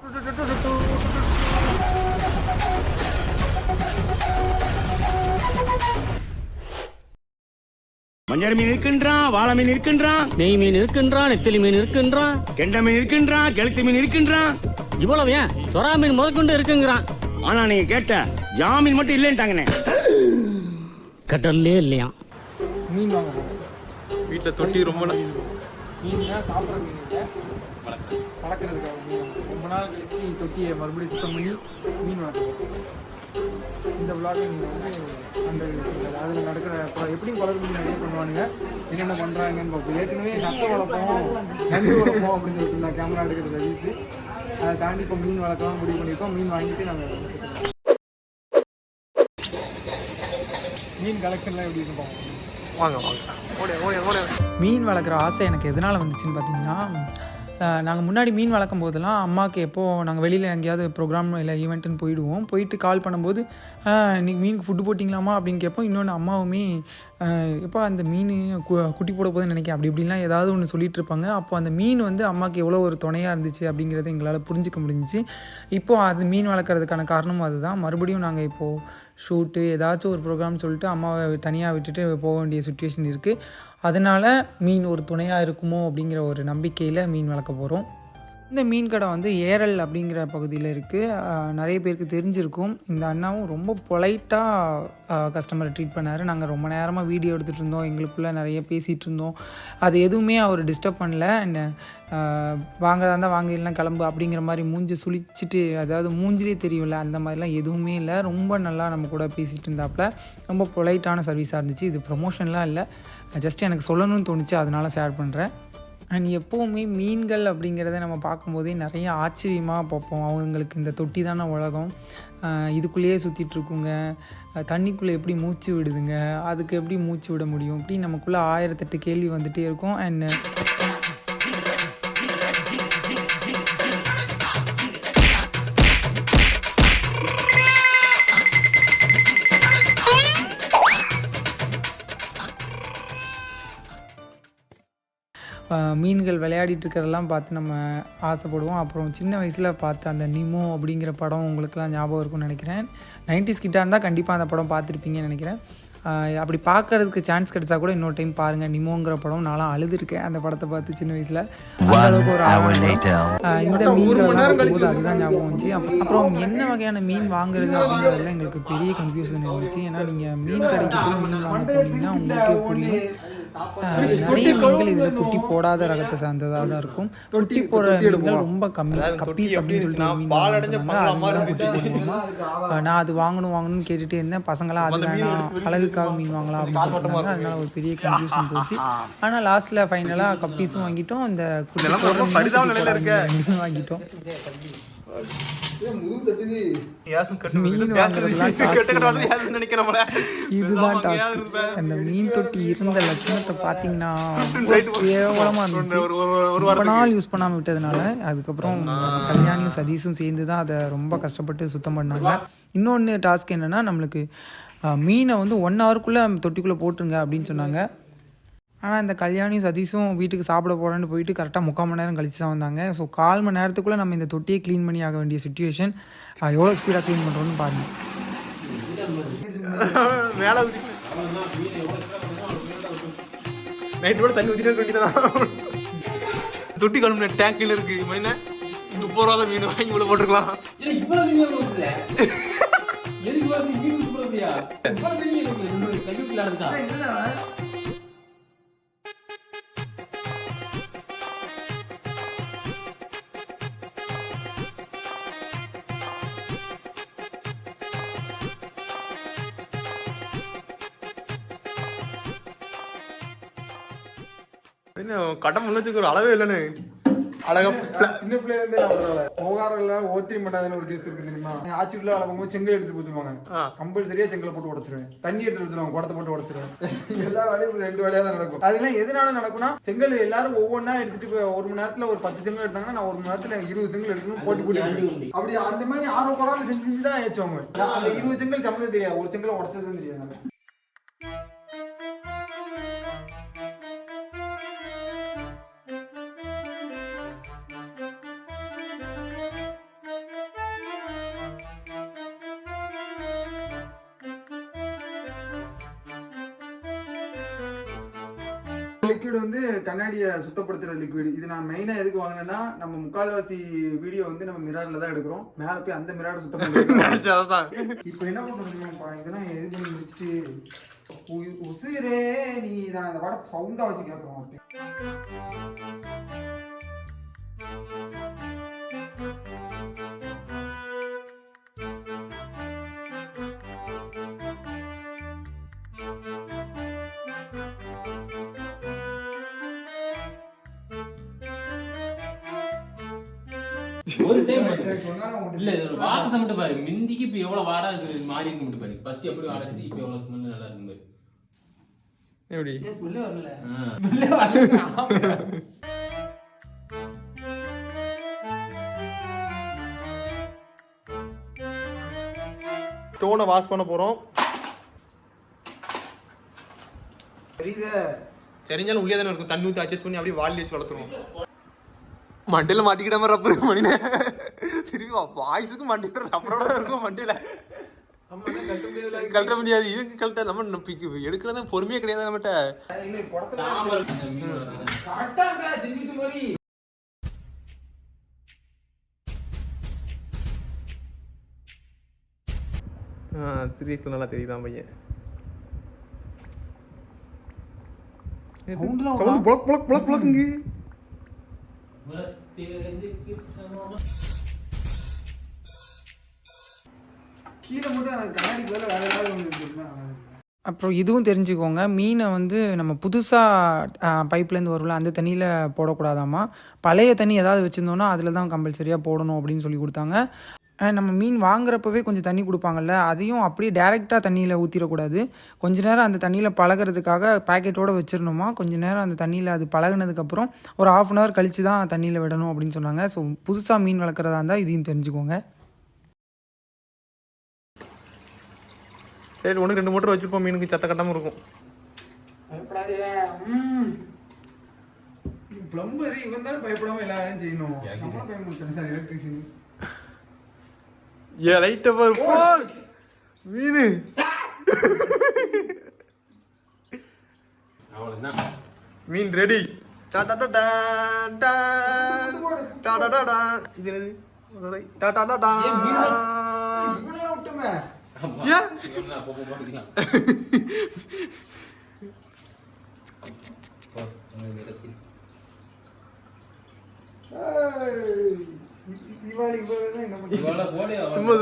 மஞ்சள் மீன் இருக்கின்றான், வாழை மீன் இருக்கின்றான், நெய் மீன் இருக்கின்றான், நெத்திலி மீன் இருக்கின்றான், கெண்டை மீன் இருக்கின்றான், கெளுத்தி மீன் இருக்கின்றான். இவ்வளவு ஏன் சொரா மீன் முதற்கொண்டு இருக்குங்கிறான். ஆனா நீங்க கேட்ட ஜாமீன் மட்டும் இல்லைன்ட்டாங்கண்ணே. கடல்லே இல்லையா மீன் வாங்க போகிறோம். வீட்டில் தொட்டி ரொம்ப மீன் சாப்பிட்ற மீன் இல்லை, வளர்க்குறதுக்காக மீன் ரொம்ப நாள் கழிச்சு தொட்டியை மறுபடியும் சுத்தம் பண்ணி மீன் வளர்க்க. இந்த விழாக்கை நீங்கள் வந்து அந்த அதில் நடக்கிற எப்படியும் வளர்ப்பு மீன் நிறைய பண்ணுவானுங்க. என்னென்ன பண்ணுறாங்கன்னு பார்ப்போம். ஏற்கனவே நத்தை வளர்ப்போம், நண்டு வளர்ப்போம் அப்படின்னு சொல்லிட்டு நான் கேமரா எடுக்கிறத வீட்டு அதை தாண்டி இப்போ மீன் வளர்க்கலாம் முடிவு பண்ணியிருக்கோம். மீன் வாங்கிட்டு நாங்கள் மீன் கலெக்ஷன்லாம் எப்படி இருக்கும் வாங்க வாங்க ஓட. மீன் வளர்க்குற ஆசை எனக்கு எதனால் வந்துச்சுன்னு பார்த்தீங்கன்னா, நாங்கள் முன்னாடி மீன் வளர்க்கும் போதெல்லாம் அம்மாவுக்கு எப்போது நாங்கள் வெளியில் எங்கேயாவது ப்ரோக்ராம் இல்லை ஈவெண்ட்டுன்னு போயிட்டு கால் பண்ணும்போது இன்றைக்கி மீனுக்கு ஃபுட்டு போட்டிங்களாமா அப்படின்னு கேட்போம். இன்னொன்று அம்மாவுமே எப்போ அந்த மீன் குட்டி போட போதுன்னு நினைக்கிறேன் அப்படி இப்படிலாம் ஏதாவது ஒன்று சொல்லிகிட்டு இருப்பாங்க. அப்போ அந்த மீன் வந்து அம்மாவுக்கு எவ்வளோ ஒரு துணையாக இருந்துச்சு அப்படிங்கிறத எங்களால் புரிஞ்சிக்க முடிஞ்சிச்சு. இப்போது அது மீன் வளர்க்குறதுக்கான காரணமும் அதுதான். மறுபடியும் நாங்கள் இப்போது ஷூட்டு ஏதாச்சும் ஒரு ப்ரோக்ராம் சொல்லிட்டு அம்மாவை தனியாக விட்டுட்டு போக வேண்டிய சுச்சுவேஷன் இருக்குது. அதனால் மீன் ஒரு துணையாக இருக்குமோ அப்படிங்கிற ஒரு நம்பிக்கையில் மீன் வளர்க்க போகிறோம். இந்த மீன் கடை வந்து ஏரல் அப்படிங்கிற பகுதியில் இருக்குது. நிறைய பேருக்கு தெரிஞ்சிருக்கும். இந்த அண்ணாவும் ரொம்ப பொலைட்டாக கஸ்டமரை ட்ரீட் பண்ணார். நாங்கள் ரொம்ப நேரமாக வீடியோ எடுத்துகிட்டு இருந்தோம், எங்களுக்குள்ளே நிறைய பேசிகிட்டு இருந்தோம். அது எதுவுமே அவர் டிஸ்டர்ப் பண்ணல. என்ன வாங்கறதா இருந்தால் வாங்க, இல்லைனா கிளம்பு அப்படிங்கிற மாதிரி மூஞ்சி சுழிச்சிட்டு, அதாவது மூஞ்சிலே தெரியும்ல, அந்த மாதிரிலாம் எதுவுமே இல்லை. ரொம்ப நல்லா நம்ம கூட பேசிகிட்டு இருந்தாப்புல. ரொம்ப பொலைட்டான சர்வீஸாக இருந்துச்சு. இது ப்ரமோஷன்லாம் இல்லை, ஜஸ்ட் எனக்கு சொல்லணும்னு தோணுச்சு, அதனால் ஷேர் பண்ணுறேன். அண்ட் எப்போவுமே மீன்கள் அப்படிங்கிறத நம்ம பார்க்கும்போதே நிறைய ஆச்சரியமாக பார்ப்போம். அவங்களுக்கு இந்த தொட்டி தானே உலகம், இதுக்குள்ளேயே சுற்றிட்டுருக்குங்க, தண்ணிக்குள்ளே எப்படி மூச்சு விடுதுங்க, அதுக்கு எப்படி மூச்சு விட முடியும், இப்படி நமக்குள்ளே 1008 கேள்வி வந்துகிட்டே இருக்கும். அண்ட் மீன்கள் விளையாடிட்டு இருக்கிறதெல்லாம் பார்த்து நம்ம ஆசைப்படுவோம். அப்புறம் சின்ன வயசில் பார்த்த அந்த நிமோ அப்படிங்கிற படம் உங்களுக்குலாம் ஞாபகம் இருக்கும்னு நினைக்கிறேன். 90s கிட்ட இருந்தால் கண்டிப்பாக அந்த படம் பார்த்துருப்பீங்கன்னு நினைக்கிறேன். அப்படி பார்க்கறதுக்கு சான்ஸ் கிடைச்சா கூட இன்னொரு டைம் பாருங்கள். நிமோங்கிற படம் நான்லாம் அழுதுருக்கேன் அந்த படத்தை பார்த்து சின்ன வயசில். அந்தளவுக்கு ஒரு இந்த மீன்கள் போது அதுதான் ஞாபகம் வந்துச்சு. அப்புறம் என்ன வகையான மீன் வாங்குறது அப்படிங்கிறதுல எங்களுக்கு பெரிய கன்ஃபியூஷன் இருந்துச்சு. ஏன்னா நீங்கள் மீன் கடைக்கு போய் மீன் வாங்க போனீங்கன்னா உங்களுக்கே புரியும், நிறைய மீன்கள் இதில் குட்டி போடாத ரகத்தை சார்ந்ததாக தான் இருக்கும். குட்டி போடுற மீன்கள் ரொம்ப கம்மி. கப்பீஸ் அப்படின்னு சொல்லிட்டு மீன் போடுவோமா, நான் அது வாங்கணும்னு கேட்டுகிட்டே இருந்தேன். பசங்களாம் அது வேணாம், அழகுக்காக மீன் வாங்கலாம் அப்படின்னு சொல்லிட்டாங்க. அதனால ஒரு பெரிய கன்ஃபியூஷன் போச்சு. ஆனால் லாஸ்ட்டில் ஃபைனலாக கப்பீஸும் வாங்கிட்டோம், இந்த குட்டி வாங்கிட்டோம். இதுதான் டாஸ்க். அந்த மீன் தொட்டி இருந்த லட்சணத்தை பார்த்தீங்கன்னா கேவலமா இருந்துச்சு. ரொம்ப நாள் யூஸ் பண்ணாமல் விட்டதுனால அதுக்கப்புறம் கல்யாணியும் சதீஷும் சேர்ந்து தான் அதை ரொம்ப கஷ்டப்பட்டு சுத்தம் பண்ணாங்க. இன்னொன்று டாஸ்க் என்னென்னா, நம்மளுக்கு மீனை வந்து 1 ஹவருக்குள்ளே தொட்டிக்குள்ளே போட்டுருங்க அப்படின்னு சொன்னாங்க. ஆனால் இந்த கல்யாணியும் சதீஷும் வீட்டுக்கு சாப்பிட போகிறேன்னு போயிட்டு கரெக்டாக 3/4 மணி நேரம் கழிச்சு தான் வந்தாங்க. ஸோ 1/4 மணி நேரத்துக்குள்ளே நம்ம இந்த தொட்டியை க்ளீன் பண்ணி ஆக வேண்டிய சுச்சுவேஷன். எவ்வளோ ஸ்பீடாக க்ளீன் பண்ணுறோன்னு பாருங்கள். தண்ணி ஊற்றிட்டு தொட்டி கழுவுன டேங்க்ல இருக்கு. ₹30 மீன் வாங்கி இவ்வளோ போட்டுருக்கலாம். கடன் முன்னச்சுக்கு ஒரு அளவே இல்லைன்னு அழகா சின்ன பிள்ளைல இருந்தே ஓகாரம் ஓத்திரி பண்ணாதுன்னு ஒரு கேஸ் இருக்கு தெரியுமா? ஆச்சுக்குள்ள வளர்க்கும்போது செங்கல் எடுத்து போச்சுருவாங்க. கம்பல்சரியா செங்கலை போட்டு உடச்சிருவேன், தண்ணி எடுத்து வச்சிருவாங்க, குடத்தை போட்டு உடச்சிருவேன். எல்லா வேலையும் 2 வேலையா தான் நடக்கும். அதெல்லாம் எதனால நடக்கும்னா, செங்கல் எல்லாரும் ஒவ்வொன்றா எடுத்துட்டு போய் 1 மணி நேரத்துல ஒரு 10 செங்கல் எடுத்தாங்கன்னா நான் 1 மணி நேரத்துல 20 செங்கல் எடுக்கணும், போட்டி அப்படி அந்த மாதிரி ஆர்வம் போடாமல் செஞ்சு தான் ஏச்சுவாங்க. அந்த 20 செங்கல் சம்மந்தம் தெரியாது, ஒரு செங்கலை உடச்சதுன்னு தெரியாது. லிக்விட் வந்து கண்ணாடியை சுத்தப்படுத்துற லிக்விட். இது நான் மெயினா எதுக்கு வாங்கினேன்னா, நம்ம முக்கால்வாசி வீடியோ வந்து நம்ம மிரர்ல தான் எடுக்கிறோம். மேல போய் அந்த மிரரை சுத்தம் பண்ணுறோம். இப்போ என்ன பண்ணுறோம்ப்பா, இதெல்லாம் இது பண்ணி முடிச்சுட்டு உசுரே நீ தான் அந்த பாட சவுண்டா வச்சு கேட்குறோம். ஒரு டைம் இல்ல வாசத்தை மட்டும் பாரு. மிந்திக்கு இப்ப எவ்வளவு வாடா மாறி இருக்கு மட்டும் பாரு. ஃபர்ஸ்ட் எப்படி வாடா இருந்துச்சு, இப்ப எவ்வளவு ஸ்மெல் நல்லா இருக்கு பாரு. எப்படி ஸ்மெல்லே வரல. ஸ்டோனை வாஷ் பண்ண போறோம். சரிஞ்சாலும் உள்ளே தானே இருக்கும். தண்ணி ஊற்றி அட்ஜஸ்ட் பண்ணி அப்படியே வாலி வச்சு வளர்த்துருவோம். மண்டையில மாட்டிக்கிட்ட மாதிரி ரப்பர் மணினே திரும்பி வாய்ஸுக்கு மாட்டிக்கிற ரப்பரோட இருக்கும். மண்டையில கழட்ட முடியாது. இதுக்கு கழட்ட நம்ம எடுக்கிறத பொறுமையே கிடையாது நம்மகிட்ட. திரியத்துல நல்லா தெரியுதான் பையன். சவுண்ட் புளக் புளக் புளக் புளக்குங்க. அப்புறம் இதுவும் தெரிஞ்சுக்கோங்க, மீனை வந்து நம்ம புதுசாக பைப்லேருந்து வரும்ல அந்த தண்ணியில் போடக்கூடாதாம்மா. பழைய தண்ணி ஏதாவது வச்சுருந்தோன்னா அதில் தான் கம்பல்சரியாக போடணும் அப்படின்னு சொல்லி கொடுத்தாங்க. நம்ம மீன் வாங்குறப்பவே கொஞ்சம் தண்ணி கொடுப்பாங்கல்ல, அதையும் அப்படியே டேரெக்டாக தண்ணியில் ஊற்றிடக்கூடாது. கொஞ்ச நேரம் அந்த தண்ணியில் பழகிறதுக்காக பேக்கெட்டோடு வச்சிடணுமா. கொஞ்ச நேரம் அந்த தண்ணியில் அது பழகினதுக்கப்புறம் ஒரு 1/2 hour கழித்து தான் தண்ணியில் விடணும் அப்படின்னு சொன்னாங்க. ஸோ புதுசாக மீன் வளர்க்குறதா இருந்தால் இதையும் தெரிஞ்சுக்கோங்க. சரி, ஒன்று 2 மூட்டை வச்சுப்போம். மீனுக்கு சத்த கட்டாமல் இருக்கும். பிளம்பர் இவன் தான் பயப்படாமல் எல்லா வேலையும் செய்யணும். சார் எலக்ட்ரிசிட்டி ஏ லைட் போல் மீன் அவ்வளவுதான். மீன் ரெடி. டாடா டாடா டாடா டாடா டாடா. இது என்னது? டாடா டாடா. இவனே விட்டுமே. ஏன் சும்மா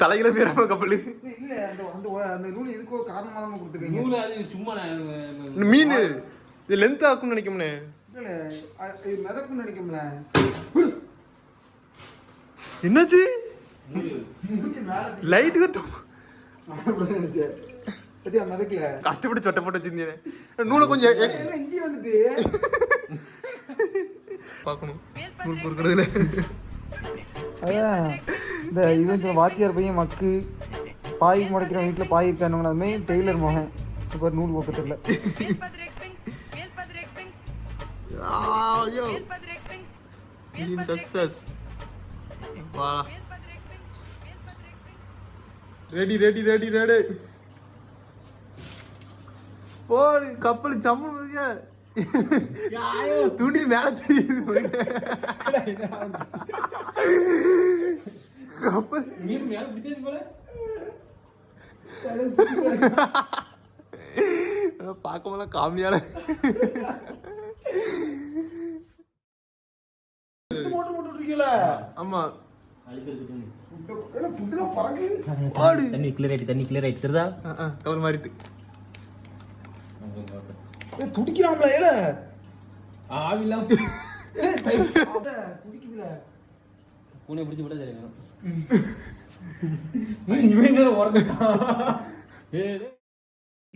தலையில பேராம கப்பல் இல்ல. அந்த நூல் எதுக்கோ காரணமா தான் கொடுத்துருக்கீங்க. நூல் அது சும்மா மீன் இது லென்த் ஆக்கும்னு நினைக்கும்னே. இல்ல இது மிதக்கும்னு நினைக்கும்ல. என்னாச்சு? லைட் கட்டும் நினைச்சேன். பத்தியா மிதக்கல. கஷ்டப்பட்டு சொட்டை போட்டு வச்சிருந்தேன். நூலை கொஞ்சம் இங்கே வந்துட்டு பார்க்கணும் நூல் பொறுக்கிறதுல. அதான் இந்த இவன் வாத்தியார் பையன் மக்கு பாய் முடைக்கிற வீட்டில் பாய் இருக்கானுங்க. அதுமாதிரி டெய்லர் மகன் இப்போ நூல் போக்கத்தில். Success. Ready ready ready ready. போடு கப்பல் சம்ம தூண்டி மேல தெரியுது. கப்பல் மீன் மேல பிடிச்சது போல பார்க்கமெல்லாம் காமெடியான. ஆமா தண்ணி கிளியர் ஆயிட்டு தெரியுதா? கவர் மாறிட்டு துடிக்கிறாங்களா? ஏல ஆவிலாம் துடிக்குதுல. பூனை பிடிச்சி விட தெரியும்.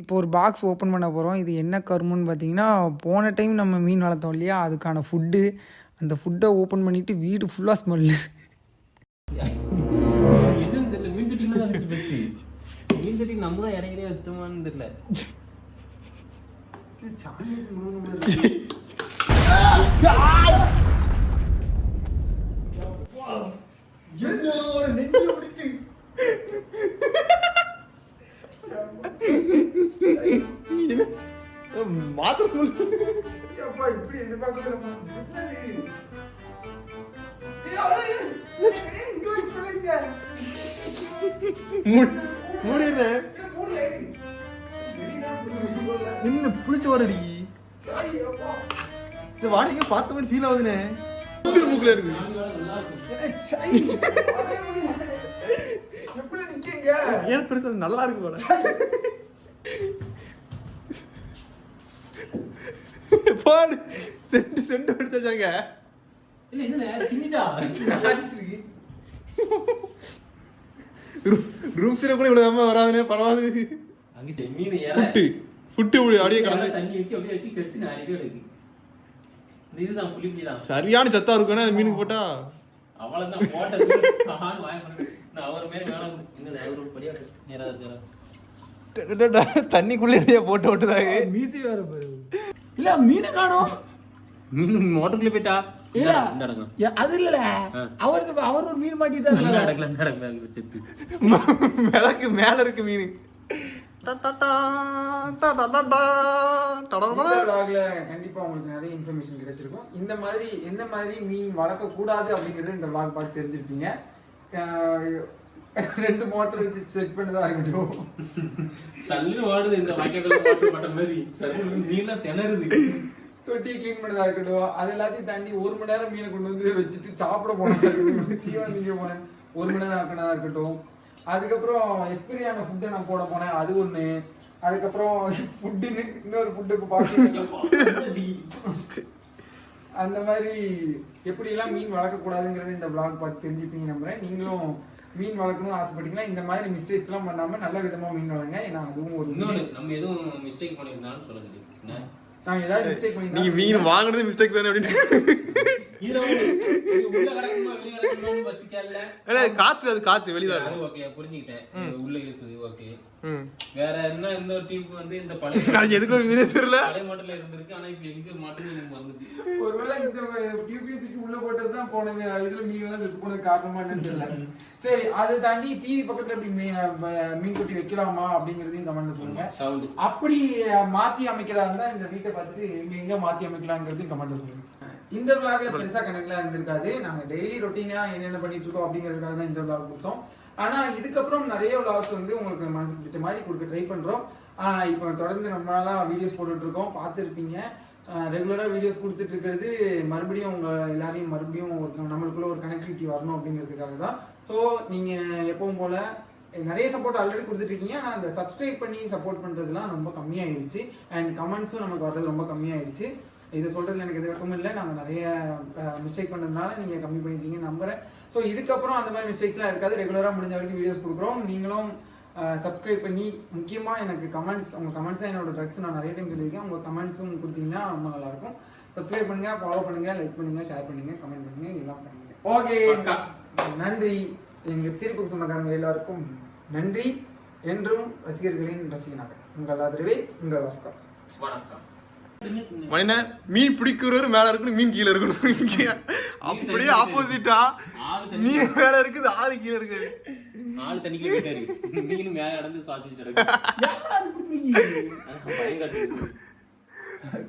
இப்போ ஒரு பாக்ஸ் ஓப்பன் பண்ண போகிறோம். இது என்ன கருமுன்னு பார்த்தீங்கன்னா, போன டைம் நம்ம மீன் வளர்த்தோம் இல்லையா, அதுக்கான ஃபுட்டு. அந்த ஃபுட்டை ஓப்பன் பண்ணிவிட்டு வீடு ஃபுல்லாக ஸ்மெல்லு. என்னன்னு தெரியல. மீன் தொட்டில தான் இருந்துச்சு பெஸ்ட். மீன் தொட்டி நம்ம தான் இறங்கினே சுத்தமானு தெரியல. மாத்திர ஸ்மெல். மூடிடுறேன். என்ன புளிச்ச வாடடி இந்த வாடகை பார்த்த மாதிரி ஃபீல் ஆகுதுண்ணே. மூக்குல இருக்கு. ஏன் பெருசா நல்லா இருக்கு போல. போடு செண்டு அடிச்சாங்க. இல்ல என்ன சின்னதா ரூம் சீர கூட இவ்வளவு வராதுனே பரவாயில்லை. அங்க மீன் ஃபுட்டு அப்படியே கடந்து தண்ணி ஊத்தி அப்படியே வச்சு கட்டி நாரிட்டே இருக்கு. இந்த இதுதான் புளிப்புளி தான் சரியான சத்தா இருக்கும்னா அந்த மீனுக்கு போட்டா அவ்வளவுதான் போட்ட ஆன் வாய பண்ணு. நான் அவர் மேல மேல என்னடா அவர் படியா நேரா இருக்கறா. தண்ணிக்குள்ள எடுத்து போட்டு விட்டுதாங்க. மீசி வேற பாரு. இல்ல மீனை காணோம். மீன் மோட்டருக்குள்ள போயிட்டா இல்ல இந்த அடக்கம் அது இல்லல அவருக்கு அவர் ஒரு மீன் மாட்டி தான் நடக்கல செத்து மிளகு மேல இருக்கு மீன். கண்டிப்பா உங்களுக்கு நிறைய இன்ஃபர்மேஷன் கிடைச்சிருக்கும். இந்த மாதிரி எந்த மாதிரி மீன் வளர்க்க கூடாது அப்படிங்கறது இந்த vlog பார்த்து தெரிஞ்சிருப்பீங்க. 2 மோட்டர் வச்சு செட் பண்ணதா இருக்கட்டும். சல்லு ஓடுது இந்த வாய்க்கால மோட்டர் பட்ட மாதிரி சல்லு நீல திணறுது. தொட்டி கிளீன் பண்ணதா இருக்கட்டும். அது எல்லாத்தையும் தாண்டி 1 மணி நேரம் மீனை கொண்டு வந்து வச்சுட்டு சாப்பிட போனதா இருக்கட்டும். தீவனம் திங்க போனேன் 1 மணி நேரம் ஆக்கினதா இருக்கட்டும். அதுக்கப்புறம் எக்ஸ்பைரி ஆன ஃபுட்டை நான் போட போனேன் அது ஒன்று. அதுக்கப்புறம் ஃபுட்டுன்னு இன்னொரு ஃபுட்டுக்கு பார்த்து அந்த மாதிரி எப்படியெல்லாம் மீன் வளர்க்கக்கூடாதுங்கிறது இந்த vlog பார்த்து தெரிஞ்சுப்பீங்க நம்புறேன். நீங்களும் மீன் வளர்க்கணும்னு ஆசைப்பட்டீங்கன்னா இந்த மாதிரி மிஸ்டேக்ஸ்லாம் பண்ணாமல் நல்ல விதமாக மீன் வளங்க. ஏன்னா அதுவும் ஒரு இன்னொன்று நம்ம எதுவும் மிஸ்டேக் பண்ணியிருந்தாலும் சொல்லுங்க. நான் ஏதாவது மிஸ்டேக் பண்ணி நீங்க மீன் வாங்குறது மிஸ்டேக் தானே அப்படின்னு. இதுல உள்ள கிடக்குமா வெளிய கிடக்குமான்னு ஃபர்ஸ்ட் கேளல. இல்ல காத்து அது காத்து வெளிய தான் அது ஓகே புரிஞ்சிட்டேன். உள்ள இருக்குது ஓகே. வேற என்ன இந்த ஒரு டீம் வந்து இந்த பழைய நான் எதுக்கு ஒரு மீனே தெரியல. பழைய மாடல்ல இருந்திருக்கு. ஆனா இப்போ எங்க மாட்டேன்னு எனக்கு மறந்துச்சு. ஒருவேளை இந்த டியூபிக்கு உள்ள போட்டது தான் போன இதுல மீன் எல்லாம் செத்து போனது காரணமா என்னன்னு தெரியல. சரி அதை தாண்டி டிவி பக்கத்துல எப்படி மீன் கொட்டி வைக்கலாமா அப்படிங்கறதையும் கமெண்ட்ல சொல்லுங்க. அப்படி மாத்தி அமைக்கிறதா இருந்தா இந்த வீட்டை பார்த்து எங்க மாத்தி அமைக்கலாங்கிறதையும் கமெண்ட்ல சொல்லுங்க. இந்த vlogல பெருசா கணக்குலாம் இருந்திருக்காது. நாங்க டெய்லி ரொட்டீனா என்னென்ன பண்ணிட்டு இருக்கோம் அப்படிங்கிறதுக்காக தான் இந்த vlog கொடுத்தோம். ஆனா இதுக்கப்புறம் நிறைய vlogs வந்து உங்களுக்கு மனசுக்கு பிடிச்ச மாதிரி கொடுக்க ட்ரை பண்றோம். இப்போ தொடர்ந்து நம்ம நாளா வீடியோஸ் போட்டுட்டு இருக்கோம், பார்த்துருப்பீங்க. ரெகுலரா வீடியோஸ் கொடுத்துட்டு இருக்கிறது மறுபடியும் உங்க எல்லாரையும் மறுபடியும் நம்மளுக்குள்ள ஒரு கனெக்டிவிட்டி வரணும் அப்படிங்கிறதுக்காக தான். ஸோ நீங்க எப்பவும் போல நிறைய சப்போர்ட் ஆல்ரெடி கொடுத்துட்டு இருக்கீங்க. ஆனால் அந்த சப்ஸ்கிரைப் பண்ணி சப்போர்ட் பண்றதுலாம் ரொம்ப கம்மியாயிடுச்சு. அண்ட் கமெண்ட்ஸும் நமக்கு வர்றது ரொம்ப கம்மியாயிடுச்சு. இதை சொல்றதுல எனக்கு எது வெக்கமும் இல்லை. நாங்கள் நிறைய மிஸ்டேக் பண்ணதுனால நீங்க கம்மி பண்ணிட்டீங்கன்னு நம்புறேன். ஸோ இதுக்கப்புறம் அந்த மாதிரி மிஸ்டேக்ஸ்லாம் இருக்காது. ரெகுலராக முடிஞ்ச வரைக்கும் வீடியோஸ் கொடுக்குறோம். நீங்களும் சப்ஸ்கிரைப் பண்ணி முக்கியமாக எனக்கு கமெண்ட்ஸ், உங்கள் கமெண்ட்ஸ் தான் என்னோட ட்ரக்ஸ். நான் நிறைய டைம் சொல்லியிருக்கேன். உங்கள் கமெண்ட்ஸும் கொடுத்தீங்கன்னா ரொம்ப நல்லாயிருக்கும். சப்ஸ்கிரைப் பண்ணுங்க, ஃபாலோ பண்ணுங்க, லைக் பண்ணுங்க, ஷேர் பண்ணுங்க, கமெண்ட் பண்ணுங்க, எல்லாம் பண்ணுங்க. ஓகே, நன்றி. எங்கள் சீர்புக்கு சொந்தக்காரங்க எல்லாருக்கும் நன்றி. என்றும் ரசிகர்களின் ரசிகனாக உங்கள் ஆதரவே உங்கள் வாஸ்கர். வணக்கம். மணின மீன் பிடிக்கிறவர் மேல இருக்கணும், மீன் கீழே இருக்கணும். அப்படியே ஆப்போசிட்டா மீன் மேல இருக்குது, ஆளு கீழே இருக்குது. ஆளு தண்ணிக்குள்ள இருக்காரு, மீன் மேல நடந்து சாதிச்சுட்டு இருக்கு.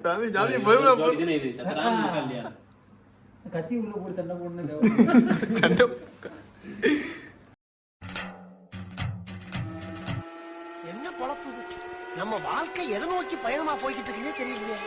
சாமி ஜாலி பொறுமையா போ. இதுனே இது சத்தரான் இருக்கா இல்லையா? கத்தி உள்ள போட்டு சண்டை போடுனது. சண்டை என்ன பொழப்பு நம்ம வாழ்க்கை எதை நோக்கி பயணமா போய்கிட்டு இருக்குன்னே தெரியலையே.